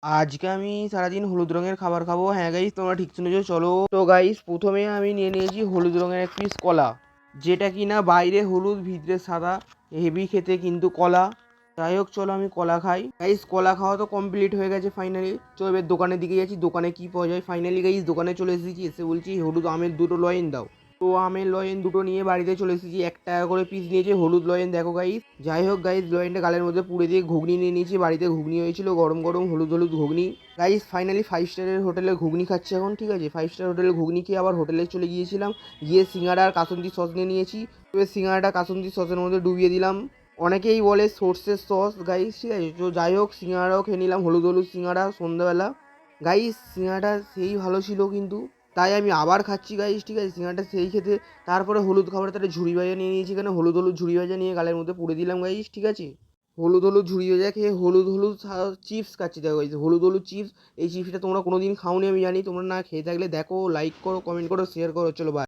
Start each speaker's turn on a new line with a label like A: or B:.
A: আজকে আমি সারাদিন হলুদ রঙের খাবার খাবো। হ্যাঁ গাইস, তোমরা ঠিক শুনেছো। চলো তো গাইস, প্রথমে আমি নিয়ে নিয়েছি হলুদ রঙের এক পিস কলা, যেটা কিনা বাইরে হলুদ ভিতরে সাদা, হেভি খেতে কিন্তু কলা। যাই হোক, চলো আমি কলা খাই। গাইস, কলা খাওয়া তো কমপ্লিট হয়ে গেছে ফাইনালি। চলো এবার দোকানের দিকে যাচ্ছি, দোকানে কি পাওয়া যায়। ফাইনালি গাইস দোকানে চলে এসেছি, এসে বলছি হলুদ আমের দুটো লয়েন দাও। তো আমের লয়েন দুটো নিয়ে বাড়িতে চলে এসেছি। 1 টাকা করে পিস নিয়েছে হলুদ লয়েন, দেখো গাইস। যাই হোক গাইস, লয়েনটা গালের মধ্যে পুড়ে দিয়ে ঘুগনি নিয়ে নিয়েছি। বাড়িতে ঘুগনি হয়েছিল, গরম গরম হলুদ হলুদ ঘুগনি। গাইস ফাইনালি 5 স্টারের হোটেলে ঘুগনি খাচ্ছি এখন, ঠিক আছে। 5 স্টার হোটেলে ঘুগনি খেয়ে আবার হোটেলে চলে গিয়েছিলাম। গিয়ে সিঙ্গাড়া আর কাসুন্দি সস নিয়ে নিয়েছি। এবার সিঙ্গাড়াটা কাসুন্দি সসের মধ্যে ডুবিয়ে দিলাম। অনেকেই বলে সর্ষের সস গাইস, ঠিক আছে। তো যাই হোক, সিঙ্গাড়াও খেয়ে নিলাম, হলুদ হলুদ সিঙ্গাড়া সন্ধ্যাবেলা। গাইস সিঙ্গাড়াটা সেই ভালো ছিল কিন্তু, তাই আমি আবার খাচ্ছি গাইস, ঠিক আছে। সিঙ্গাড়াটা সেই খেতে। তারপরে হলুদ খাবারে তাহলে ঝুড়ি ভাজা নিয়ে নিয়েছি, এখানে হলুদ হলুদ ঝুড়ি ভাজা নিয়ে গালের মধ্যে পুড়ে দিলাম গাইস, ঠিক আছে। হলুদ হলুদ ঝুড়ি ভাজা খেয়ে হলুদ হলুদ চিপস খাচ্ছি, দেখো গাইস, হলুদ হলুদ চিপস। এই চিপসটা তোমরা কোনোদিন খাওনি আমি জানি, তোমরা না খেয়ে থাকলে দেখো, লাইক করো, কমেন্ট করো, শেয়ার করো। চলো বাই।